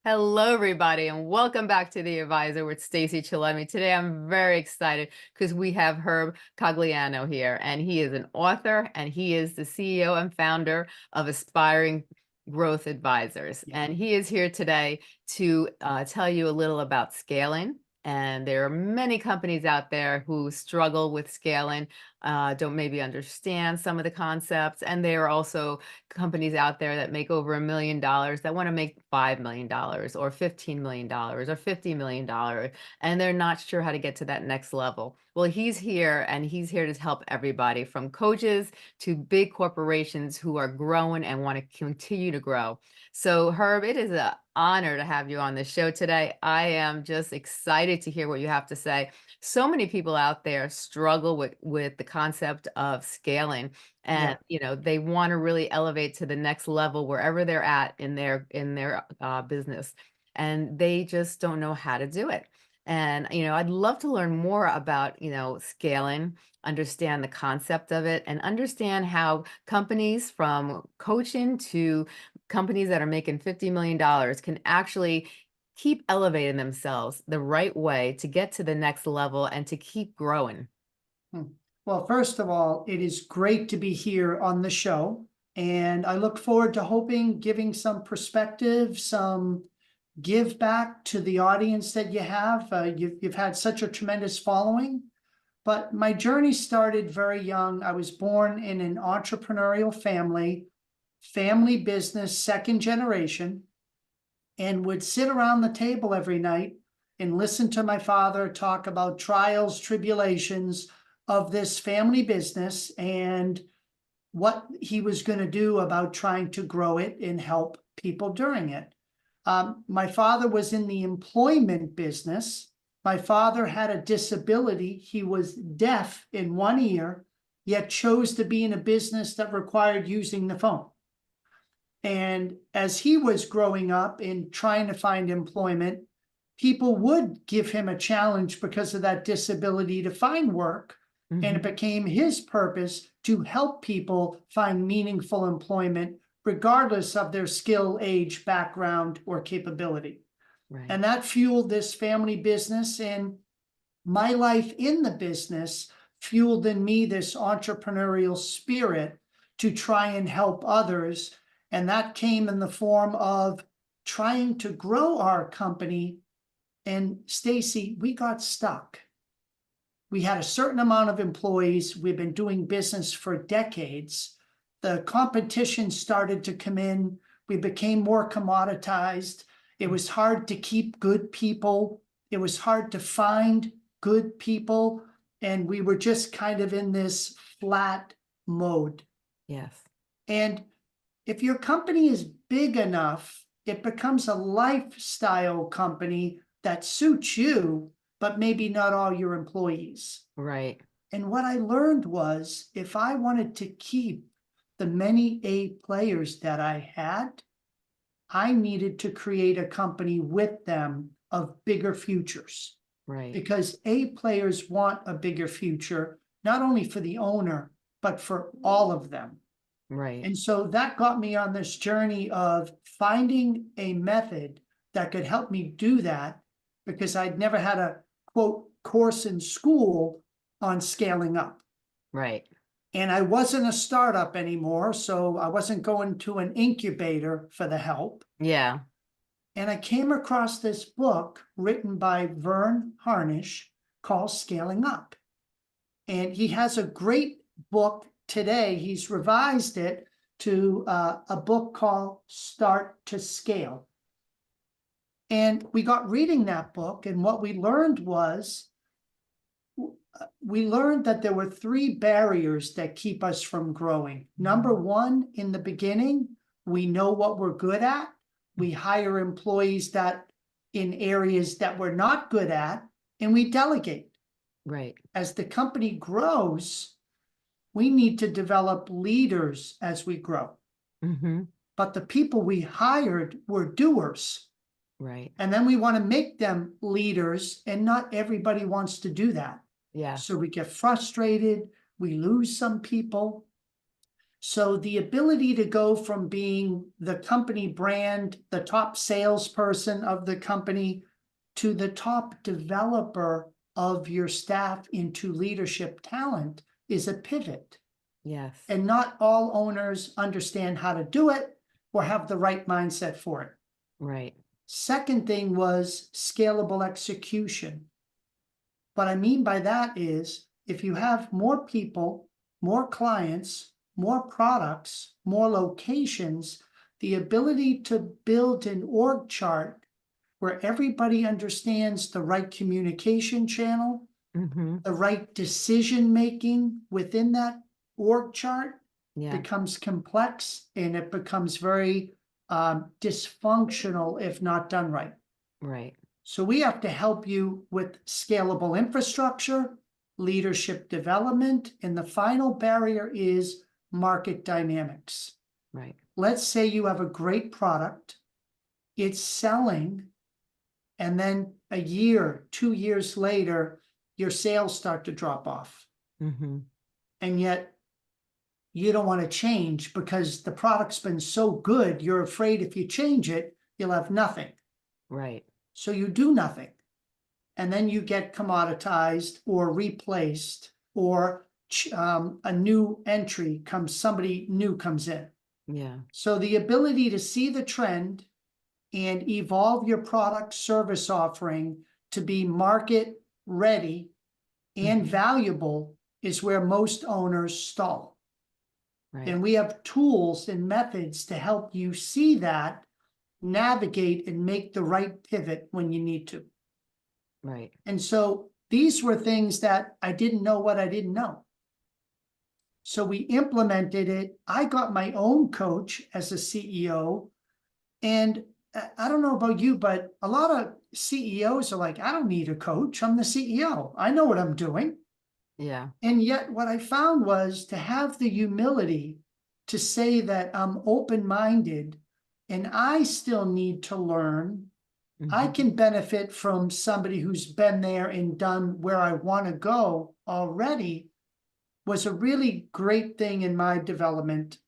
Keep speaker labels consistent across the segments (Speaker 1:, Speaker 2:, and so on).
Speaker 1: Hello, everybody, and welcome back to The Advisor with Stacy Chillemi. Today, I'm very excited because we have Herb Kagano here, and he is an author, and he is the CEO and founder of Aspiring Growth Advisors.
Speaker 2: Yeah.
Speaker 1: And he is here today to tell you a little about scaling. And there are many companies out there who struggle with scaling, don't maybe understand some of the concepts. And there are also companies out there that make over $1 million that want to make $5 million or $15 million or $50 million, and they're not sure how to get to that next level. Well, he's here and he's here to help everybody from coaches to big corporations who are growing and want to continue to grow. So Herb, it is an honor to have you on the show today. I am just excited to hear what you have to say. So many people out there struggle with the concept of scaling, and
Speaker 2: Yeah.
Speaker 1: they want to really elevate to the next level wherever they're at in their business, and they just don't know how to do it. And I'd love to learn more about scaling, understand the concept of it, and understand how companies from coaching to companies that are making $50 million can actually keep elevating themselves the right way to get to the next level and to keep growing.
Speaker 2: Hmm. Well, first of all, it is great to be here on the show. And I look forward to giving some perspective, some give back to the audience that you have. You've had such a tremendous following. But my journey started very young. I was born in an entrepreneurial family business, second generation, and would sit around the table every night and listen to my father talk about trials, tribulations of this family business and what he was going to do about trying to grow it and help people during it. My father was in the employment business. My father had a disability. He was deaf in one ear, yet chose to be in a business that required using the phone. And as he was growing up and trying to find employment, people would give him a challenge because of that disability to find work. And it
Speaker 1: Mhm.
Speaker 2: became his purpose to help people find meaningful employment, regardless of their skill, age, background, or capability.
Speaker 1: Right.
Speaker 2: And that fueled this family business. And my life in the business fueled in me this entrepreneurial spirit to try and help others. And that came in the form of trying to grow our company. And Stacy, we got stuck. We had a certain amount of employees. We've been doing business for decades. The competition started to come in. We became more commoditized. It was hard to keep good people. It was hard to find good people. And we were just kind of in this flat mode.
Speaker 1: Yes.
Speaker 2: And if your company is big enough, it becomes a lifestyle company that suits you, but maybe not all your employees.
Speaker 1: Right.
Speaker 2: And what I learned was if I wanted to keep the many A players that I had, I needed to create a company with them of bigger futures,
Speaker 1: Right.
Speaker 2: because A players want a bigger future, not only for the owner, but for all of them.
Speaker 1: Right.
Speaker 2: And so that got me on this journey of finding a method that could help me do that, because I'd never had a quote course in school on scaling up.
Speaker 1: Right.
Speaker 2: And I wasn't a startup anymore, so I wasn't going to an incubator for the help.
Speaker 1: Yeah.
Speaker 2: And I came across this book written by Vern Harnish called Scaling Up. And he has a great book today. He's revised it to a book called Start to Scale. And we got reading that book, and what we learned was we learned that there were three barriers that keep us from growing. Number one, in the beginning, we know what we're good at. We hire employees that in areas that we're not good at, and we delegate.
Speaker 1: Right.
Speaker 2: As the company grows, we need to develop leaders as we grow.
Speaker 1: Hmm.
Speaker 2: But the people we hired were doers.
Speaker 1: Right.
Speaker 2: And then we want to make them leaders, and not everybody wants to do that.
Speaker 1: Yeah.
Speaker 2: So we get frustrated, we lose some people. So the ability to go from being the company brand, the top salesperson of the company, to the top developer of your staff into leadership talent is a pivot.
Speaker 1: Yes.
Speaker 2: And not all owners understand how to do it or have the right mindset for it.
Speaker 1: Right.
Speaker 2: Second thing was scalable execution. What I mean by that is if you have more people, more clients, more products, more locations, the ability to build an org chart where everybody understands the right communication channel,
Speaker 1: Mm-hmm.
Speaker 2: the right decision making within that org chart
Speaker 1: Yeah.
Speaker 2: becomes complex and it becomes very dysfunctional if not done right.
Speaker 1: Right.
Speaker 2: So we have to help you with scalable infrastructure, leadership development, and the final barrier is market dynamics.
Speaker 1: Right.
Speaker 2: Let's say you have a great product, it's selling, and then a year, 2 years later, your sales start to drop off.
Speaker 1: Mm-hmm.
Speaker 2: And yet you don't want to change because the product's been so good, you're afraid if you change it, you'll have nothing.
Speaker 1: Right.
Speaker 2: So you do nothing. And then you get commoditized or replaced, or a new entry comes, somebody new comes in.
Speaker 1: Yeah.
Speaker 2: So the ability to see the trend and evolve your product service offering to be market ready and
Speaker 1: Mhm.
Speaker 2: valuable is where most owners stall.
Speaker 1: Right.
Speaker 2: And we have tools and methods to help you see that, navigate, and make the right pivot when you need to.
Speaker 1: Right.
Speaker 2: And so these were things that I didn't know what I didn't know. So we implemented it. I got my own coach as a CEO. And I don't know about you, but a lot of CEOs are like, I don't need a coach. I'm the CEO. I know what I'm doing.
Speaker 1: Yeah.
Speaker 2: And yet, what I found was to have the humility to say that I'm open minded and I still need to learn. I
Speaker 1: Mm-hmm.
Speaker 2: can benefit from somebody who's been there and done where I want to go already was a really great thing in my development.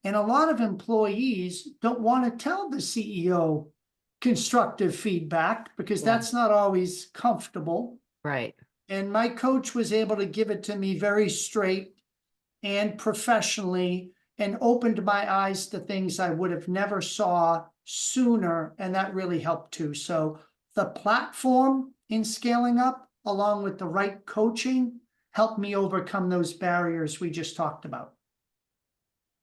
Speaker 2: And a lot of employees don't want to tell the CEO constructive feedback because
Speaker 1: Yeah.
Speaker 2: that's not always comfortable.
Speaker 1: Right.
Speaker 2: And my coach was able to give it to me very straight and professionally and opened my eyes to things I would have never saw sooner. And that really helped too. So the platform in scaling up, along with the right coaching, helped me overcome those barriers we just talked about.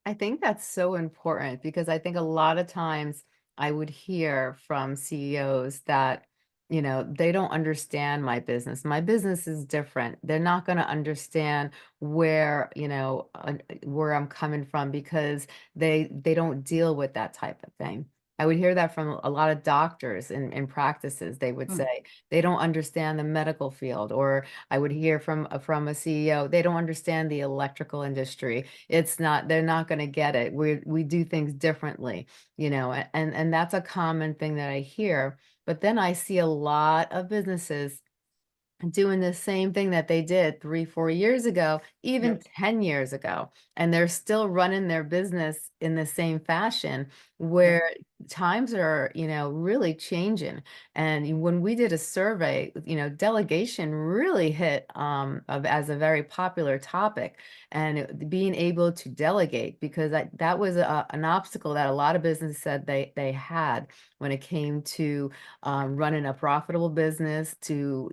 Speaker 1: I think that's so important because I think a lot of times I would hear from CEOs that, they don't understand my business. My business is different. They're not going to understand where, where I'm coming from because they don't deal with that type of thing. I would hear that from a lot of doctors in practices. They would
Speaker 2: Hmm.
Speaker 1: say they don't understand the medical field, or I would hear from a CEO, they don't understand the electrical industry. It's not, they're not going to get it. We do things differently, and that's a common thing that I hear. But then I see a lot of businesses doing the same thing that they did 3, 4 years ago, even
Speaker 2: Yep.
Speaker 1: 10 years ago. And they're still running their business in the same fashion
Speaker 2: Yep.
Speaker 1: where times are, really changing. And when we did a survey, delegation really hit as a very popular topic, and being able to delegate, because that was an obstacle that a lot of businesses said they had when it came to running a profitable business, to,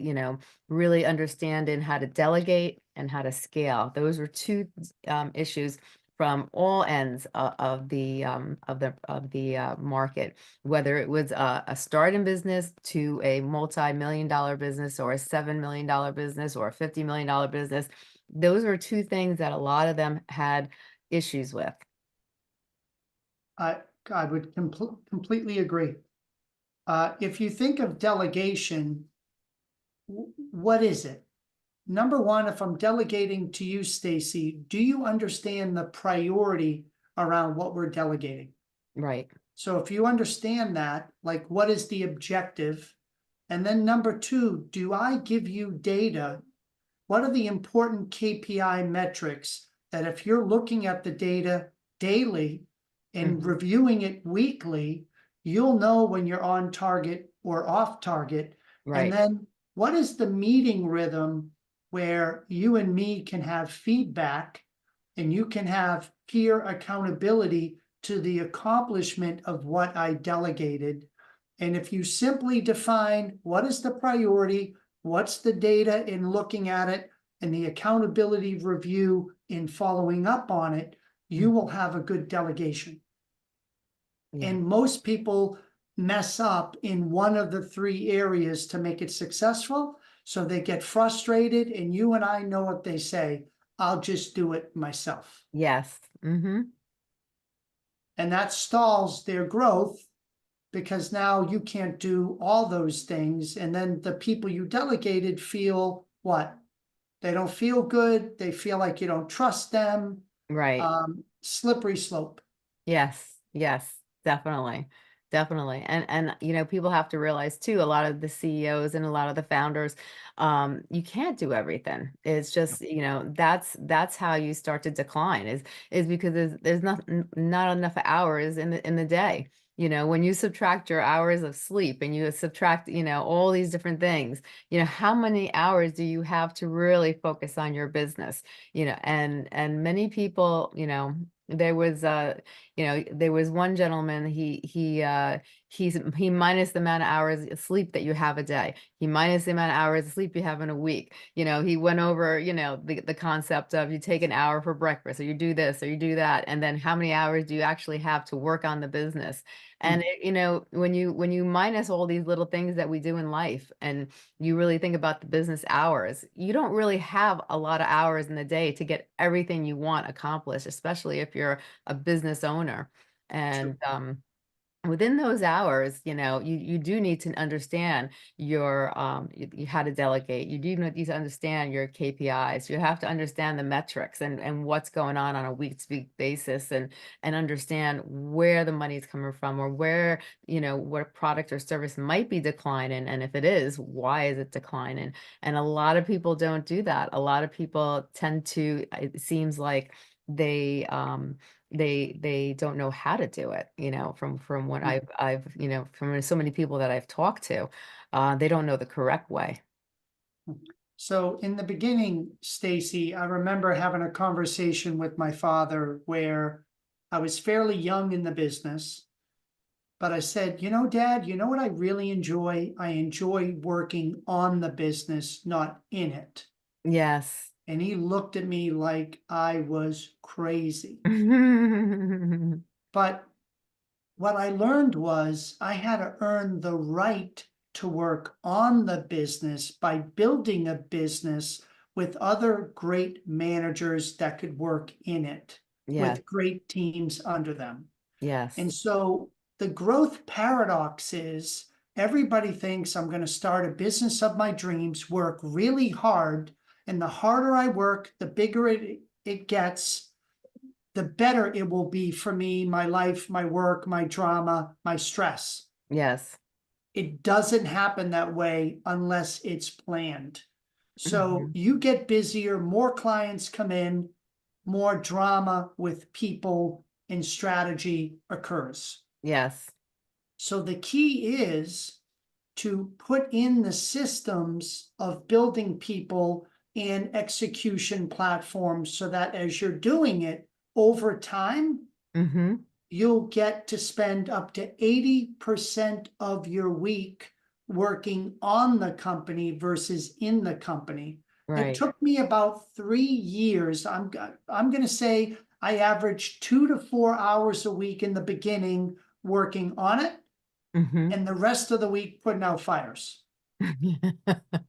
Speaker 1: really understanding how to delegate and how to scale. Those were two issues from all ends of the market, whether it was a starting business to a multi-million-dollar business, or a $7 million business, or a $50 million business. Those were two things that a lot of them had issues with.
Speaker 2: I, I would completely agree. If you think of delegation, what is it? Number one, if I'm delegating to you, Stacy, do you understand the priority around what we're delegating?
Speaker 1: Right.
Speaker 2: So if you understand that, like what is the objective? And then number two, do I give you data? What are the important KPI metrics that if you're looking at the data daily and
Speaker 1: Mhm.
Speaker 2: reviewing it weekly, you'll know when you're on target or off target. And
Speaker 1: Right.
Speaker 2: then what is the meeting rhythm where you and me can have feedback and you can have peer accountability to the accomplishment of what I delegated? And if you simply define what is the priority, what's the data in looking at it, and the accountability review in following up on it, you will
Speaker 1: Mhm.
Speaker 2: have a good delegation.
Speaker 1: Yeah.
Speaker 2: And most people mess up in one of the three areas to make it successful. So they get frustrated, and you and I know what they say, I'll just do it myself.
Speaker 1: Yes. Mhm.
Speaker 2: And that stalls their growth because now you can't do all those things. And then the people you delegated feel what? They don't feel good. They feel like you don't trust them.
Speaker 1: Right.
Speaker 2: Slippery slope.
Speaker 1: Yes, yes, definitely. Definitely. And people have to realize too, a lot of the CEOs and a lot of the founders, you can't do everything. It's just, that's how you start to decline is because there's not enough hours in the day. When you subtract your hours of sleep and you subtract, all these different things, how many hours do you have to really focus on your business? And many people, there was one gentleman, he minus the amount of hours of sleep that you have a day. He minus the amount of hours of sleep you have in a week. He went over, the concept of you take an hour for breakfast, or you do this, or you do that, and then how many hours do you actually have to work on the business? And when you minus all these little things that we do in life, and you really think about the business hours, you don't really have a lot of hours in the day to get everything you want accomplished, especially if you're a business owner.
Speaker 2: True.
Speaker 1: And within those hours, you do need to understand you how to delegate. You do need to understand your KPIs. You have to understand the metrics and what's going on a week-to-week basis, and understand where the money is coming from, or where, what product or service might be declining. And if it is, why is it declining? And a lot of people don't do that. A lot of people tend to, it seems like they don't know how to do it, from what
Speaker 2: Mm.
Speaker 1: I've from so many people that I've talked to. They don't know the correct way.
Speaker 2: So in the beginning, Stacy, I remember having a conversation with my father where I was fairly young in the business, but I said, Dad, you know what I really enjoy? I enjoy working on the business, not in it.
Speaker 1: Yes.
Speaker 2: And he looked at me like I was crazy. But what I learned was I had to earn the right to work on the business by building a business with other great managers that could work in it
Speaker 1: Yes.
Speaker 2: with great teams under them.
Speaker 1: Yes.
Speaker 2: And so the growth paradox is everybody thinks I'm going to start a business of my dreams, work really hard. And the harder I work, the bigger it gets, the better it will be for me, my life, my work, my drama, my stress.
Speaker 1: Yes.
Speaker 2: It doesn't happen that way unless it's planned. So
Speaker 1: Mhm.
Speaker 2: you get busier, more clients come in, more drama with people and strategy occurs.
Speaker 1: Yes.
Speaker 2: So the key is to put in the systems of building people and execution platforms so that as you're doing it over time,
Speaker 1: Hmm.
Speaker 2: you'll get to spend up to 80% of your week working on the company versus in the company. It
Speaker 1: Right.
Speaker 2: took me about 3 years. I'm going to say I averaged 2 to 4 hours a week in the beginning working on it,
Speaker 1: Hmm.
Speaker 2: and the rest of the week putting out fires.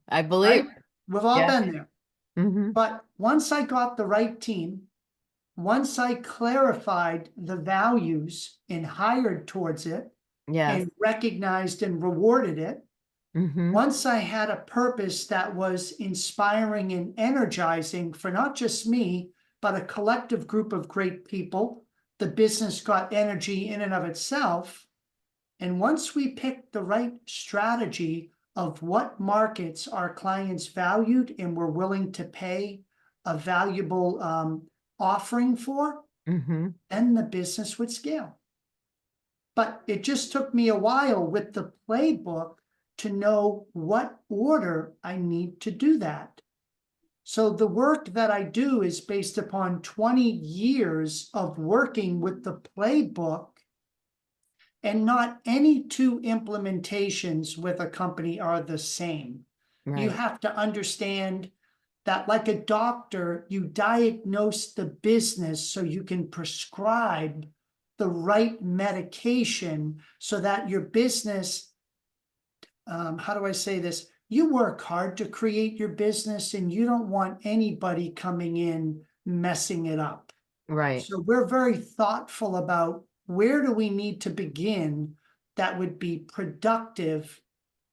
Speaker 1: I believe
Speaker 2: Right?
Speaker 1: it.
Speaker 2: We've all
Speaker 1: Yeah.
Speaker 2: been there.
Speaker 1: Hmm.
Speaker 2: But once I got the right team, once I clarified the values and hired towards it
Speaker 1: Yes.
Speaker 2: and recognized and rewarded it,
Speaker 1: Hmm.
Speaker 2: once I had a purpose that was inspiring and energizing for not just me, but a collective group of great people, the business got energy in and of itself. And once we picked the right strategy of what markets our clients valued and were willing to pay a valuable offering for,
Speaker 1: Mm-hmm.
Speaker 2: then the business would scale. But it just took me a while with the playbook to know what order I need to do that. So the work that I do is based upon 20 years of working with the playbook, and not any two implementations with a company are the same. You
Speaker 1: Right.
Speaker 2: have to understand that, like a doctor, you diagnose the business so you can prescribe the right medication so that your business, how do I say this? You work hard to create your business and you don't want anybody coming in messing it up.
Speaker 1: Right.
Speaker 2: So we're very thoughtful about where do we need to begin that would be productive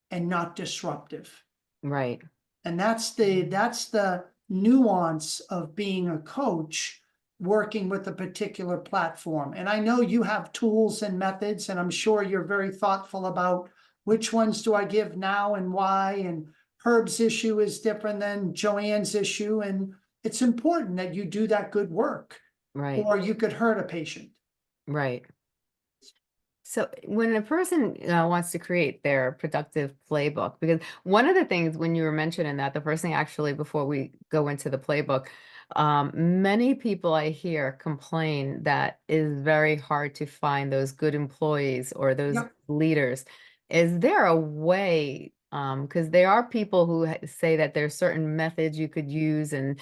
Speaker 2: and not disruptive.
Speaker 1: Right.
Speaker 2: And that's the nuance of being a coach working with a particular platform. And I know you have tools and methods, and I'm sure you're very thoughtful about which ones do I give now and why. And Herb's issue is different than Joanne's issue. And it's important that you do that good work,
Speaker 1: Right.
Speaker 2: or you could hurt a patient.
Speaker 1: Right. So when a person wants to create their productive playbook, because one of the things when you were mentioning that, the first thing actually before we go into the playbook, many people I hear complain that it is very hard to find those good employees or those
Speaker 2: Yep.
Speaker 1: leaders. Is there a way? Because there are people who say that there's certain methods you could use and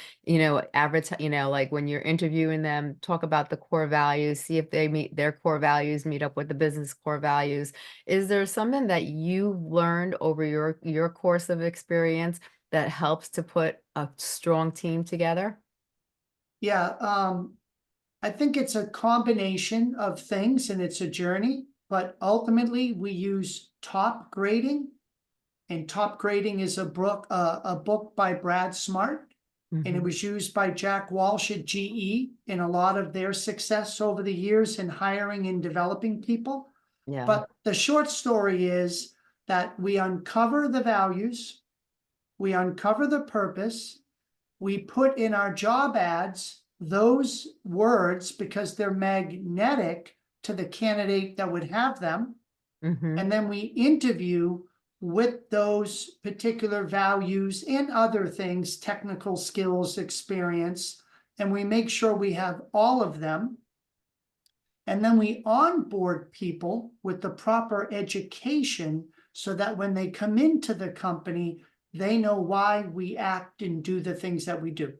Speaker 1: advertise, like when you're interviewing them, talk about the core values, see if they meet their core values, meet up with the business core values. Is there something that you learned over your course of experience that helps to put a strong team together?
Speaker 2: Yeah. I think it's a combination of things and it's a journey, but ultimately we use Topgrading. And Topgrading is a book by Brad Smart, and it
Speaker 1: Hmm.
Speaker 2: was used by Jack Walsh at GE in a lot of their success over the years in hiring and developing people.
Speaker 1: Yeah.
Speaker 2: But the short story is that we uncover the values, we uncover the purpose, we put in our job ads those words because they're magnetic to the candidate that would have them.
Speaker 1: Hmm.
Speaker 2: And then we interview with those particular values and other things, technical skills, experience, and we make sure we have all of them. And then we onboard people with the proper education so that when they come into the company, they know why we act and do the things that we do.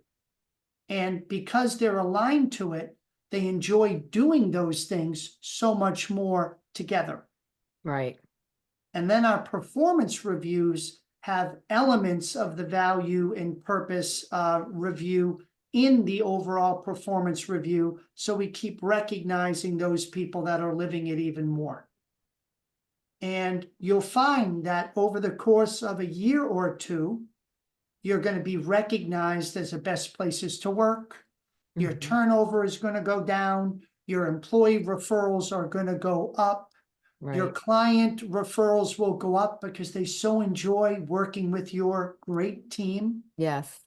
Speaker 2: And because they're aligned to it, they enjoy doing those things so much more together.
Speaker 1: Right.
Speaker 2: And then our performance reviews have elements of the value and purpose review in the overall performance review. So we keep recognizing those people that are living it even more. And you'll find that over the course of a year or two, you're going to be recognized as the best places to work. Your
Speaker 1: Hmm.
Speaker 2: turnover is going to go down. Your employee referrals are going to go up. Your
Speaker 1: Right.
Speaker 2: client referrals will go up because they so enjoy working with your great team.
Speaker 1: Yes.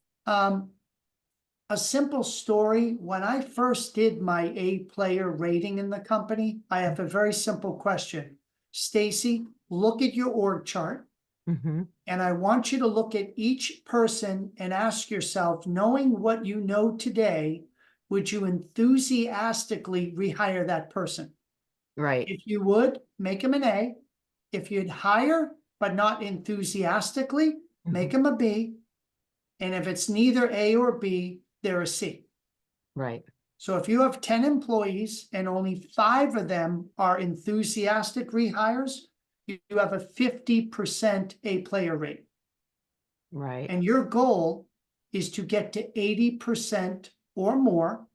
Speaker 2: A simple story, when I first did my A player rating in the company, I have a very simple question. Stacy, look at your org chart,
Speaker 1: Hmm.
Speaker 2: and I want you to look at each person and ask yourself, knowing what you know today, would you enthusiastically rehire that person?
Speaker 1: Right.
Speaker 2: If you would, make them an A. If you'd hire, but not enthusiastically, make
Speaker 1: Hmm.
Speaker 2: them a B. And if it's neither A or B, they're a C.
Speaker 1: Right.
Speaker 2: So if you have 10 employees and only 5 of them are enthusiastic rehires, you have a 50% A player rate.
Speaker 1: Right.
Speaker 2: And your goal is to get to 80% or more.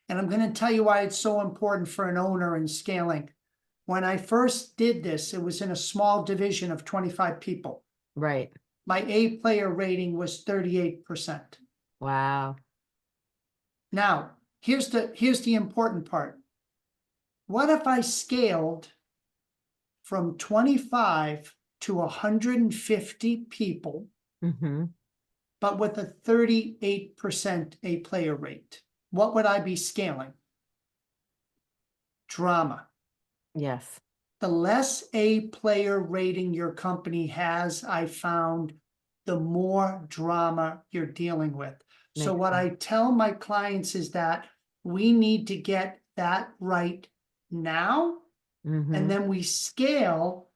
Speaker 2: And I'm going to tell you why it's so important for an owner in scaling. When I first did this, it was in a small division of 25 people.
Speaker 1: Right.
Speaker 2: My A player rating was 38%.
Speaker 1: Wow.
Speaker 2: Now, here's the important part. What if I scaled from 25 to 150 people,
Speaker 1: Hmm.
Speaker 2: but with a 38% A player rate? what would I be scaling? Drama.
Speaker 1: Yes.
Speaker 2: The less A player rating your company has, I found, the more drama you're dealing with. So
Speaker 1: Makes
Speaker 2: what I
Speaker 1: sense.
Speaker 2: tell my clients is that we need to get that right now, and
Speaker 1: Mm-hmm.
Speaker 2: then we scale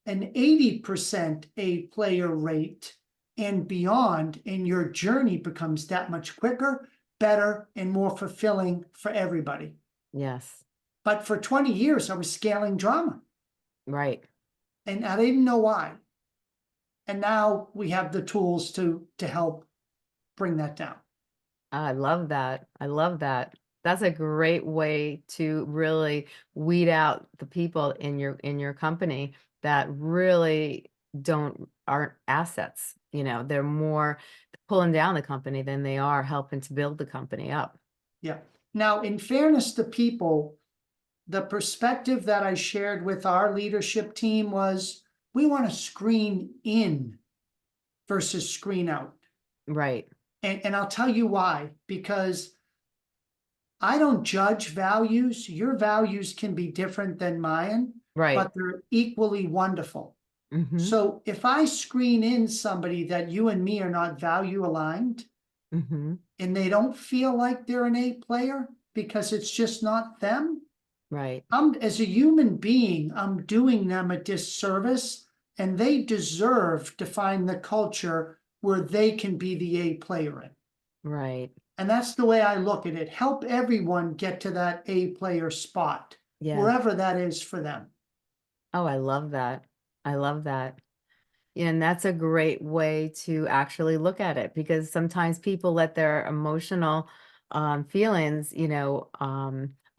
Speaker 2: an 80% A player rate and beyond, and your journey becomes that much quicker, better, and more fulfilling for everybody.
Speaker 1: Yes.
Speaker 2: But for 20 years, I was scaling drama,
Speaker 1: Right.
Speaker 2: and I didn't know why. And now we have the tools to help bring that down.
Speaker 1: I love that. I love that. That's a great way to really weed out the people in your company that really aren't assets. You know, they're more pulling down the company than they are helping to build the company up.
Speaker 2: Yeah. Now, in fairness to people, the perspective that I shared with our leadership team was we want to screen in versus screen out.
Speaker 1: Right.
Speaker 2: And I'll tell you why, because I don't judge values. Your values can be different than mine,
Speaker 1: Right.
Speaker 2: but they're equally wonderful.
Speaker 1: Mm-hmm.
Speaker 2: So if I screen in somebody that you and me are not value aligned,
Speaker 1: Mm-hmm.
Speaker 2: and they don't feel like they're an A player because it's just not them,
Speaker 1: Right.
Speaker 2: I'm, as a human being, I'm doing them a disservice, and they deserve to find the culture where they can be the A player in.
Speaker 1: Right.
Speaker 2: And that's the way I look at it. Help everyone get to that A player spot,
Speaker 1: Yes.
Speaker 2: wherever that is for them.
Speaker 1: Oh, I love that. I love that. And that's a great way to actually look at it because sometimes people let their emotional feelings,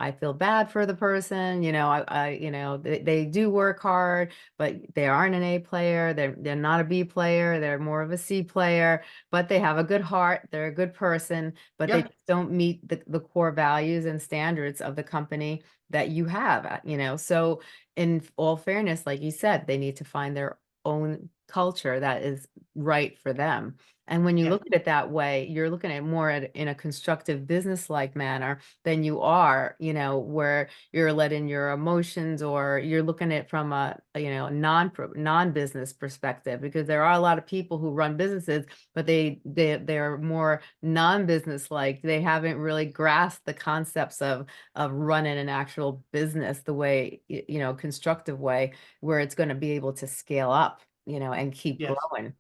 Speaker 1: I feel bad for the person, they do work hard, but they aren't an A player. They're not a B player. They're more of a C player, but they have a good heart. They're a good person, but they
Speaker 2: Yep.
Speaker 1: just don't meet the core values and standards of the company that you have, So in all fairness, like you said, they need to find their own culture that is right for them. And when you
Speaker 2: Yeah.
Speaker 1: look at it that way, you're looking at more in a constructive business-like manner than you are, where you're letting your emotions or you're looking at it from a non-business perspective, because there are a lot of people who run businesses, but they're more non-business like. They haven't really grasped the concepts of running an actual business the way, constructive way where it's going to be able to scale up, and keep
Speaker 2: Yes.
Speaker 1: growing.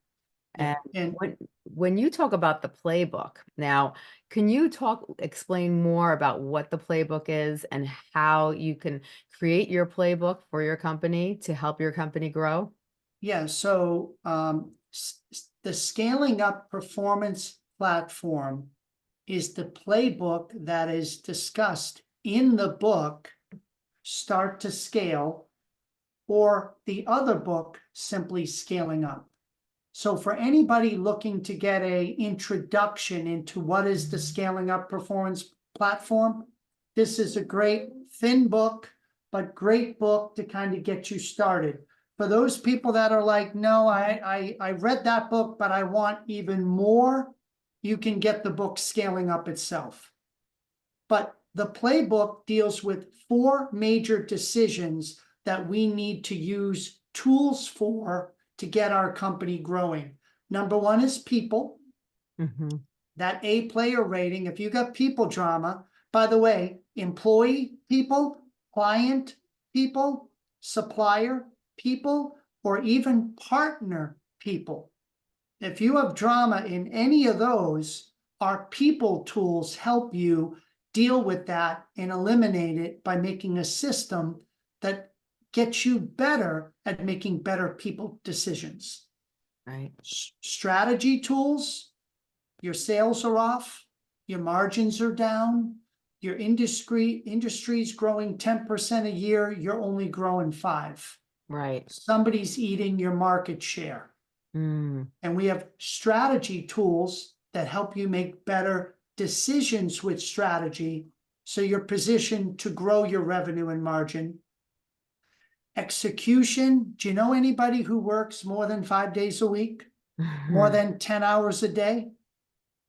Speaker 2: Yeah.
Speaker 1: And
Speaker 2: And
Speaker 1: when you talk about the playbook, now, can you explain more about what the playbook is and how you can create your playbook for your company to help your company grow?
Speaker 2: yeah, so the scaling up performance platform is the playbook that is discussed in the book, Start to Scale, or the other book, Simply Scaling Up. So for anybody looking to get a introduction into what is the scaling up performance platform, this is a great thin book, but great book to kind of get you started. For those people that are like, no, I read that book, but I want even more, you can get the book Scaling Up itself. But the playbook deals with 4 major decisions that we need to use tools for to get our company growing. Number 1 is people.
Speaker 1: Mm-hmm.
Speaker 2: That A player rating, if you got people drama, by the way, employee people, client people, supplier people, or even partner people. If you have drama in any of those, our people tools help you deal with that and eliminate it by making a system that gets you better at making better people decisions.
Speaker 1: Right.
Speaker 2: Strategy tools, your sales are off, your margins are down, your industry's growing 10% a year, you're only growing 5.
Speaker 1: Right.
Speaker 2: Somebody's eating your market share.
Speaker 1: Mm.
Speaker 2: And we have strategy tools that help you make better decisions with strategy so you're positioned to grow your revenue and margin. Execution. Do you know anybody who works more than 5 days a week? More than 10 hours a day?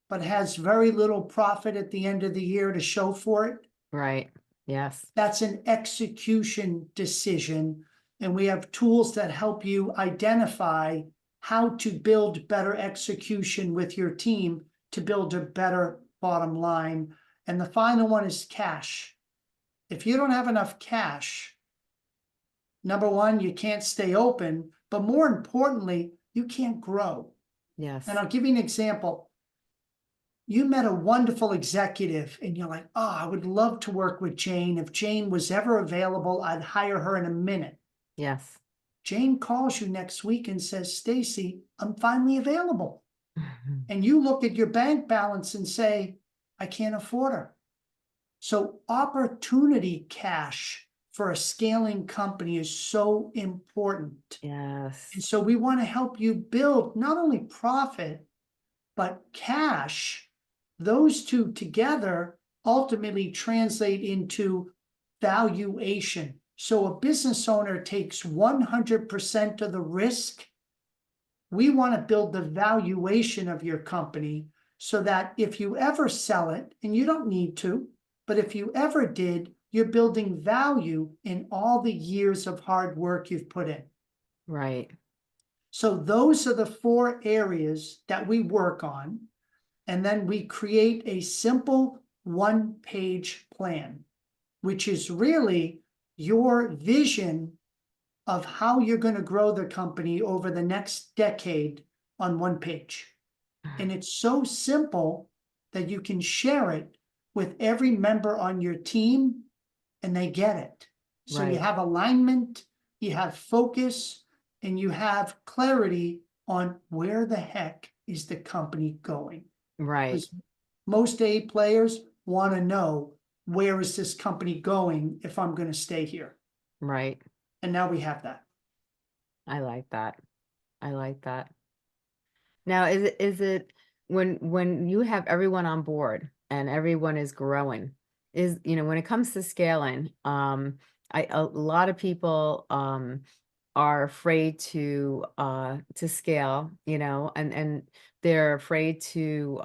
Speaker 2: but has very little profit at the end of the year to show for it.
Speaker 1: Right. Yes.
Speaker 2: That's an execution decision. And we have tools that help you identify how to build better execution with your team to build a better bottom line. And the final one is cash. If you don't have enough cash, number one, you can't stay open, but more importantly, you can't grow.
Speaker 1: Yes.
Speaker 2: And I'll give you an example. You met a wonderful executive and you're like, oh, I would love to work with Jane. If Jane was ever available, I'd hire her in a minute.
Speaker 1: Yes.
Speaker 2: Jane calls you next week and says, Stacy, I'm finally available. And you look at your bank balance and say, I can't afford her. So opportunity cash for a scaling company is so important.
Speaker 1: Yes.
Speaker 2: And so we want to help you build not only profit, but cash. Those two together ultimately translate into valuation. So a business owner takes 100% of the risk. We want to build the valuation of your company so that if you ever sell it, and you don't need to, but if you ever did, you're building value in all the years of hard work you've put in.
Speaker 1: Right.
Speaker 2: So those are the 4 areas that we work on. And then we create a simple 1-page plan, which is really your vision of how you're going to grow the company over the next decade on 1 page. And it's so simple that you can share it with every member on your team and they get it. So you
Speaker 1: Right.
Speaker 2: have alignment, you have focus, and you have clarity on where the heck is the company going.
Speaker 1: Right.
Speaker 2: Because most A players want to know, where is this company going if I'm going to stay here?
Speaker 1: Right.
Speaker 2: And now we have that.
Speaker 1: I like that. I like that. Now, is it when you have everyone on board and everyone is growing, when it comes to scaling, a lot of people are afraid to scale, and they're afraid to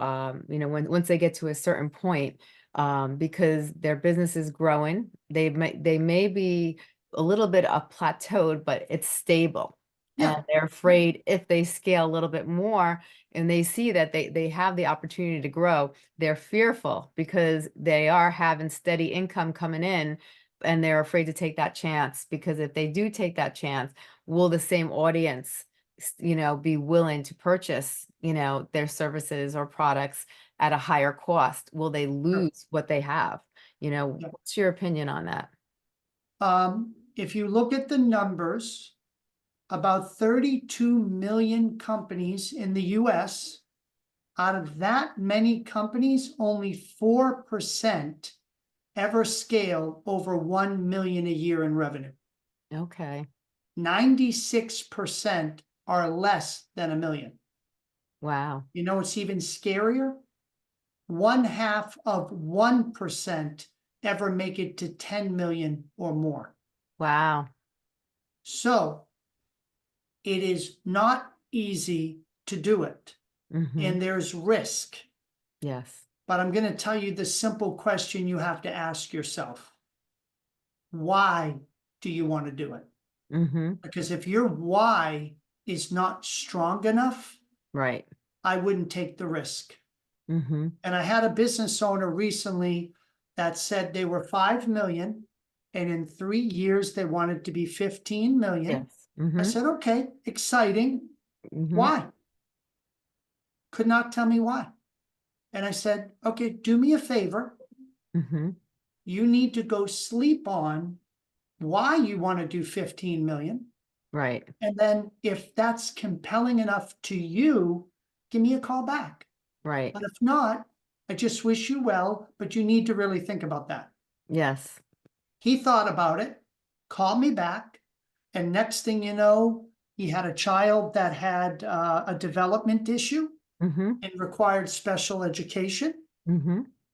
Speaker 1: once they get to a certain point, because their business is growing, they may be a little bit plateaued, but it's stable.
Speaker 2: Yeah.
Speaker 1: And they're afraid if they scale a little bit more and they see that they have the opportunity to grow, they're fearful because they are having steady income coming in, and they're afraid to take that chance, because if they do take that chance, will the same audience, be willing to purchase, their services or products at a higher cost? Will they lose what they have?
Speaker 2: Yeah.
Speaker 1: What's your opinion on that?
Speaker 2: If you look at the numbers, about 32 million companies in the US. Out of that many companies, only 4% ever scale over 1 million a year in revenue.
Speaker 1: Okay.
Speaker 2: 96% are less than 1 million.
Speaker 1: Wow.
Speaker 2: You know what's even scarier? 1/2 of 1% ever make it to 10 million or more.
Speaker 1: Wow.
Speaker 2: So it is not easy to do it, and there's risk.
Speaker 1: Yes.
Speaker 2: But I'm going to tell you the simple question you have to ask yourself. Why do you want to do it? Because if your why is not strong enough,
Speaker 1: Right.
Speaker 2: I wouldn't take the risk. And I had a business owner recently that said they were 5 million, and in 3 years they wanted to be 15 million.
Speaker 1: Yes.
Speaker 2: I said, okay, exciting.
Speaker 1: Mhm.
Speaker 2: Why? Could not tell me why. And I said, okay, do me a favor. You need to go sleep on why you want to do 15 million.
Speaker 1: Right.
Speaker 2: And then if that's compelling enough to you, give me a call back.
Speaker 1: Right.
Speaker 2: But if not, I just wish you well, but you need to really think about that.
Speaker 1: Yes.
Speaker 2: He thought about it, called me back, and next thing you know, he had a child that had a development issue and required special education.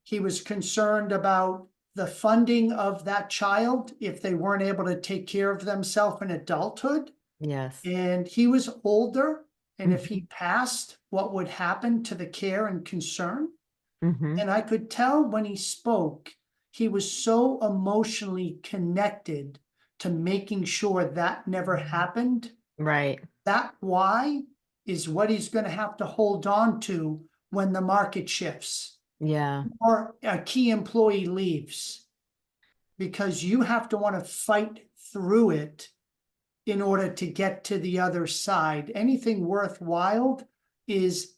Speaker 2: He was concerned about the funding of that child if they weren't able to take care of themselves in adulthood.
Speaker 1: Yes.
Speaker 2: And he was older, And if he passed, what would happen to the care and concern?
Speaker 1: Mm-hmm.
Speaker 2: And I could tell when he spoke, he was so emotionally connected to making sure that never happened.
Speaker 1: Right.
Speaker 2: That why is what he's going to have to hold on to when the market shifts
Speaker 1: Yeah.
Speaker 2: or a key employee leaves, because you have to want to fight through it in order to get to the other side. Anything worthwhile is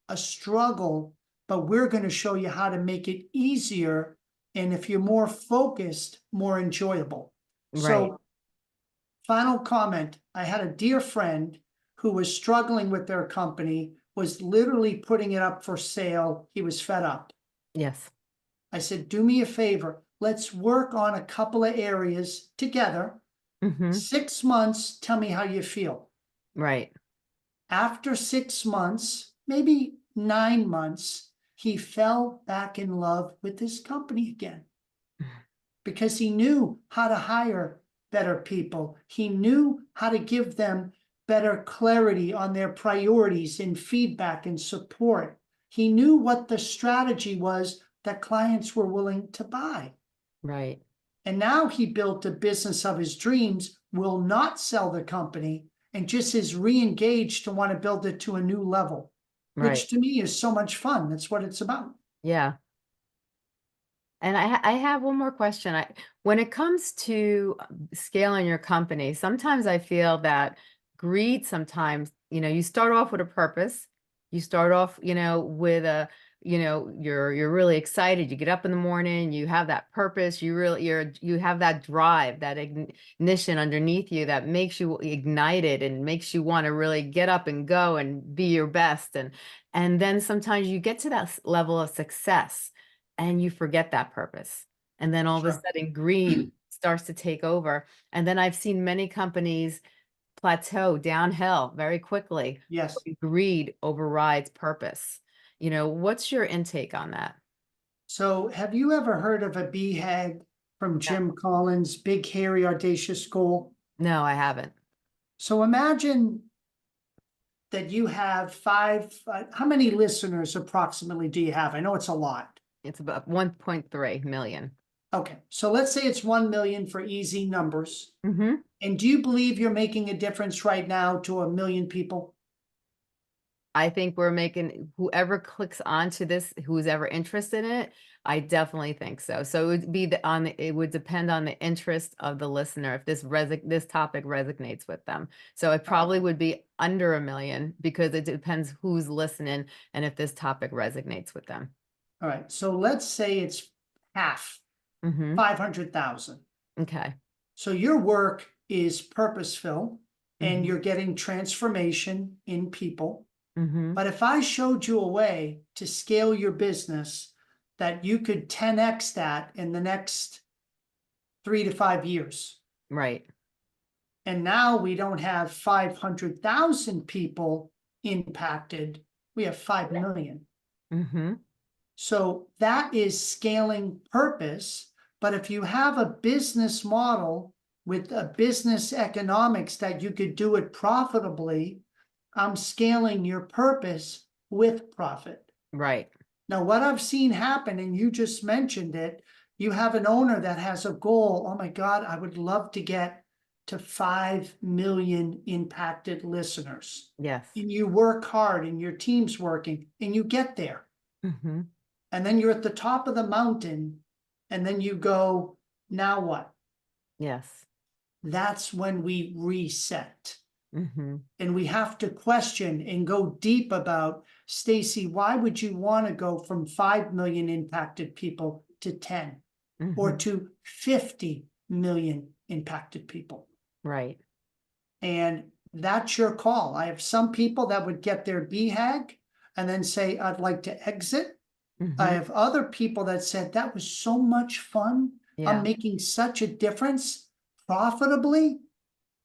Speaker 2: a struggle, but we're going to show you how to make it easier. And if you're more focused, more enjoyable.
Speaker 1: Right.
Speaker 2: So, final comment, I had a dear friend who was struggling with their company, was literally putting it up for sale. He was fed up.
Speaker 1: Yes.
Speaker 2: I said, do me a favor. Let's work on a couple of areas together.
Speaker 1: Mm-hmm.
Speaker 2: 6 months, tell me how you feel.
Speaker 1: Right.
Speaker 2: After 6 months, maybe 9 months, he fell back in love with his company again because he knew how to hire better people. He knew how to give them better clarity on their priorities and feedback and support. He knew what the strategy was that clients were willing to buy.
Speaker 1: Right.
Speaker 2: And now he built a business of his dreams, will not sell the company, and just is re-engaged to want to build it to a new level,
Speaker 1: Right.
Speaker 2: which to me is so much fun. That's what it's about.
Speaker 1: Yeah. And I have one more question. When it comes to scaling your company, sometimes I feel that greed sometimes, you start off with a purpose. You start off, with you're really excited. You get up in the morning, you have that purpose, you have that drive, that ignition underneath you that makes you ignited and makes you want to really get up and go and be your best. And then sometimes you get to that level of success and you forget that purpose. And then all of a
Speaker 2: Sure.
Speaker 1: sudden greed starts to take over. And then I've seen many companies plateau downhill very quickly.
Speaker 2: Yes.
Speaker 1: Greed overrides purpose. What's your intake on that?
Speaker 2: So have you ever heard of a BHAG from
Speaker 1: No,
Speaker 2: Jim Collins, Big Hairy Audacious Goal?
Speaker 1: no, I haven't.
Speaker 2: So imagine that you have how many listeners approximately do you have? I know it's a lot.
Speaker 1: It's about 1.3 million.
Speaker 2: Okay, so let's say it's 1 million for easy numbers.
Speaker 1: Mm-hmm.
Speaker 2: And do you believe you're making a difference right now to 1 million people?
Speaker 1: I think we're making whoever clicks onto this, who's ever interested in it, I definitely think so. So it would be it would depend on the interest of the listener if this topic resonates with them. So it probably would be under 1 million because it depends who's listening and if this topic resonates with them.
Speaker 2: All right, so let's say it's half,
Speaker 1: Mm-hmm.
Speaker 2: 500,000.
Speaker 1: Okay.
Speaker 2: So your work is purposeful and
Speaker 1: Mm-hmm.
Speaker 2: you're getting transformation in people.
Speaker 1: Mm-hmm.
Speaker 2: But if I showed you a way to scale your business that you could 10x that in the next 3 to 5 years,
Speaker 1: Right.
Speaker 2: and now we don't have 500,000 people impacted, we have 5 million.
Speaker 1: Mm-hmm.
Speaker 2: So that is scaling purpose. But if you have a business model with a business economics that you could do it profitably, I'm scaling your purpose with profit.
Speaker 1: Right.
Speaker 2: Now, what I've seen happen, and you just mentioned it, you have an owner that has a goal. Oh my God, I would love to get to 5 million impacted listeners.
Speaker 1: Yes.
Speaker 2: And you work hard and your team's working and you get there.
Speaker 1: Mm-hmm.
Speaker 2: And then you're at the top of the mountain and then you go, now what?
Speaker 1: Yes.
Speaker 2: That's when we reset.
Speaker 1: Mm-hmm.
Speaker 2: And we have to question and go deep about, Stacy, why would you want to go from 5 million impacted people to 10 or
Speaker 1: Mm-hmm.
Speaker 2: to 50 million impacted people?
Speaker 1: Right.
Speaker 2: And that's your call. I have some people that would get their BHAG and then say, I'd like to exit.
Speaker 1: Mm-hmm.
Speaker 2: I have other people that said, that was so much fun.
Speaker 1: Yeah.
Speaker 2: I'm making such a difference profitably.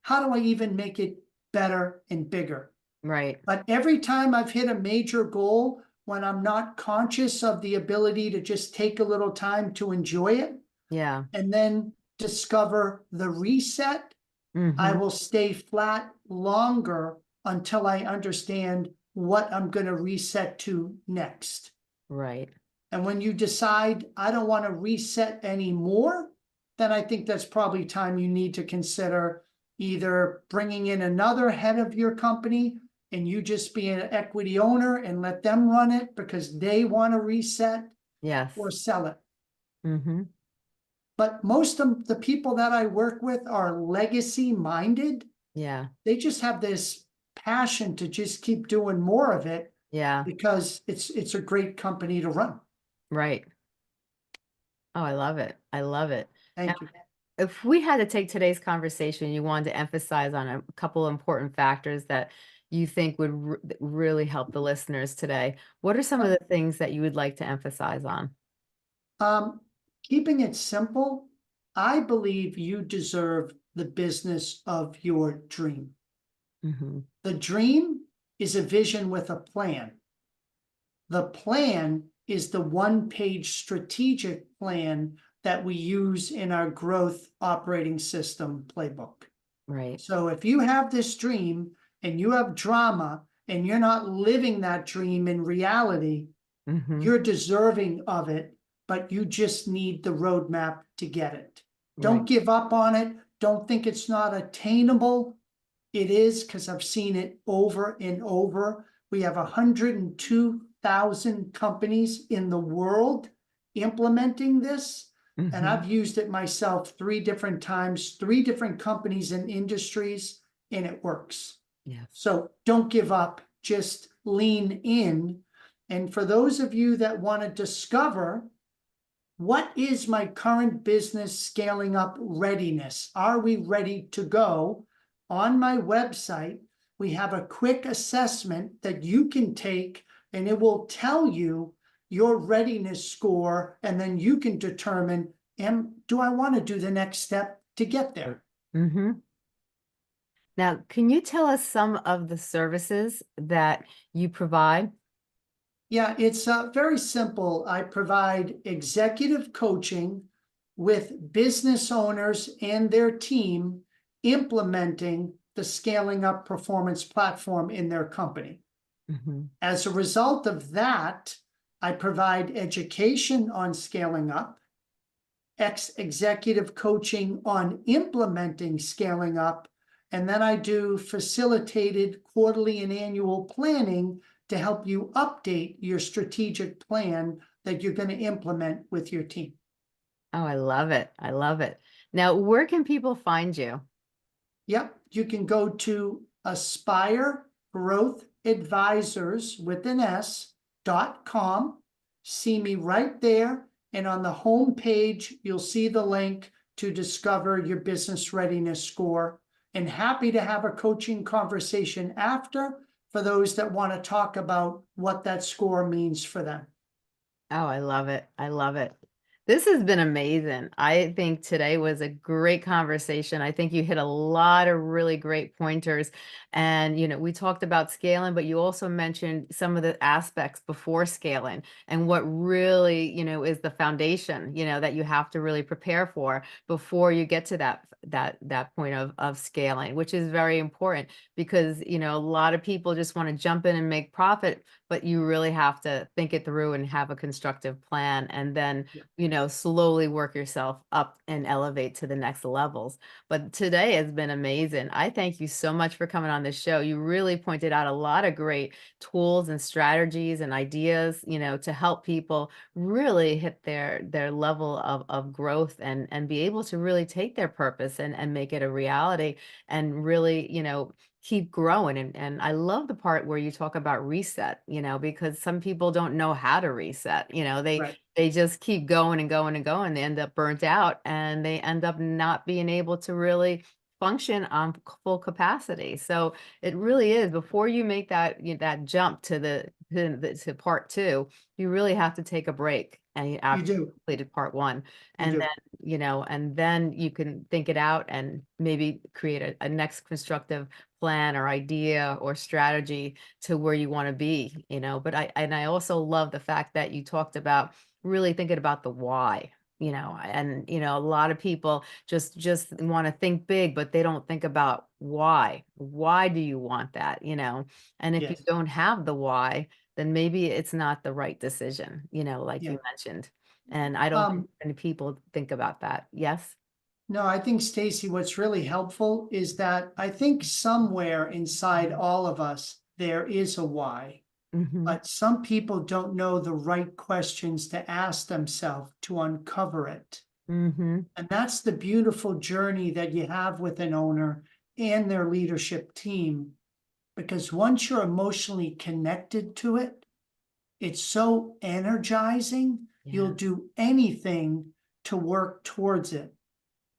Speaker 2: How do I even make it better and bigger?
Speaker 1: Right.
Speaker 2: But every time I've hit a major goal, when I'm not conscious of the ability to just take a little time to enjoy it
Speaker 1: Yeah.
Speaker 2: and then discover the reset, I
Speaker 1: Mm-hmm.
Speaker 2: will stay flat longer until I understand what I'm going to reset to next.
Speaker 1: Right.
Speaker 2: And when you decide, I don't want to reset anymore, then I think that's probably time you need to consider either bringing in another head of your company and you just be an equity owner and let them run it because they want to reset,
Speaker 1: Yes.
Speaker 2: or sell it.
Speaker 1: Mm-hmm.
Speaker 2: But most of the people that I work with are legacy minded.
Speaker 1: Yeah.
Speaker 2: They just have this passion to just keep doing more of it
Speaker 1: Yeah.
Speaker 2: because it's a great company to run.
Speaker 1: Right. Oh, I love it. I love it. Now,
Speaker 2: Thank you.
Speaker 1: if we had to take today's conversation, you wanted to emphasize on a couple important factors that you think would really help the listeners today, what are some of the things that you would like to emphasize on?
Speaker 2: Um, Keeping it simple, I believe you deserve the business of your dream.
Speaker 1: Mm-hmm.
Speaker 2: The dream is a vision with a plan. The plan is the one-page strategic plan that we use in our growth operating system playbook.
Speaker 1: Right.
Speaker 2: So if you have this dream and you have drama and you're not living that dream in reality,
Speaker 1: Mm-hmm.
Speaker 2: you're deserving of it, but you just need the roadmap to get it.
Speaker 1: Right.
Speaker 2: Don't give up on it. Don't think it's not attainable. It is, because I've seen it over and over. We have 102,000 companies in the world implementing this. And
Speaker 1: Mm-hmm.
Speaker 2: I've used it myself 3 different times, 3 different companies and industries, and it works.
Speaker 1: Yes.
Speaker 2: So don't give up, just lean in. And for those of you that want to discover, what is my current business scaling up readiness? Are we ready to go? On my website, we have a quick assessment that you can take, and it will tell you your readiness score, and then you can determine, do I want to do the next step to get there?
Speaker 1: Mm-hmm. Now, can you tell us some of the services that you provide?
Speaker 2: Yeah, it's very simple. I provide executive coaching with business owners and their team implementing the scaling up performance platform in their company.
Speaker 1: Mm-hmm.
Speaker 2: As a result of that, I provide education on scaling up, executive coaching on implementing scaling up, and then I do facilitated quarterly and annual planning to help you update your strategic plan that you're going to implement with your team.
Speaker 1: Oh, I love it. I love it. Now, where can people find you?
Speaker 2: Yep, you can go to Aspire Growth Advisors with an S.com. See me right there. And on the home page, you'll see the link to discover your business readiness score. And happy to have a coaching conversation after for those that want to talk about what that score means for them.
Speaker 1: Oh, I love it. I love it. This has been amazing. I think today was a great conversation. I think you hit a lot of really great pointers. And, we talked about scaling, but you also mentioned some of the aspects before scaling and what really, is the foundation, that you have to really prepare for before you get to that point of scaling, which is very important because, a lot of people just want to jump in and make profit, but you really have to think it through and have a constructive plan and then, slowly work yourself up and elevate to the next levels. But today has been amazing. I thank you so much for coming on this show. You really pointed out a lot of great tools and strategies and ideas, to help people really hit their level of growth and be able to really take their purpose and make it a reality and really, keep growing. And I love the part where you talk about reset, because some people don't know how to reset,
Speaker 2: Right.
Speaker 1: they just keep going and going and going. They end up burnt out and they end up not being able to really function on full capacity. So it really is before you make that jump to part two, you really have to take a break and
Speaker 2: You
Speaker 1: after you
Speaker 2: do.
Speaker 1: completed part one.
Speaker 2: You
Speaker 1: And
Speaker 2: do.
Speaker 1: then, and then you can think it out and maybe create a next constructive plan or idea or strategy to where you want to be. But I also love the fact that you talked about really thinking about the why, and a lot of people just want to think big, but they don't think about why do you want that, and if you
Speaker 2: Yes.
Speaker 1: don't have the why, then maybe it's not the right decision, like
Speaker 2: Yeah.
Speaker 1: you mentioned, and I don't think
Speaker 2: Um,
Speaker 1: many people think about that. Yes.
Speaker 2: no, I think Stacy, what's really helpful is that I think somewhere inside all of us, there is a why.
Speaker 1: Mm-hmm.
Speaker 2: But some people don't know the right questions to ask themselves to uncover it.
Speaker 1: Mm-hmm.
Speaker 2: And that's the beautiful journey that you have with an owner and their leadership team. Because once you're emotionally connected to it, it's so energizing.
Speaker 1: Yeah.
Speaker 2: You'll do anything to work towards it.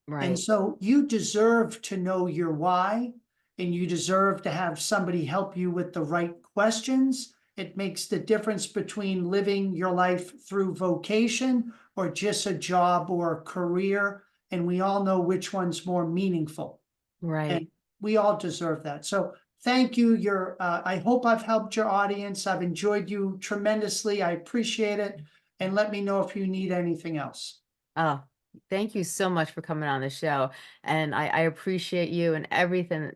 Speaker 2: And
Speaker 1: Right.
Speaker 2: so you deserve to know your why, and you deserve to have somebody help you with the right questions. It makes the difference between living your life through vocation or just a job or a career. And we all know which one's more meaningful.
Speaker 1: Right.
Speaker 2: And we all deserve that. So thank you. I hope I've helped your audience. I've enjoyed you tremendously. I appreciate it. And let me know if you need anything else.
Speaker 1: Oh, thank you so much for coming on the show. And I appreciate you and everything,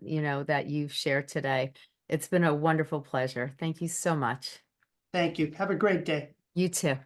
Speaker 1: that you've shared today. It's been a wonderful pleasure. Thank you so much.
Speaker 2: Thank you. Have a great day.
Speaker 1: You too.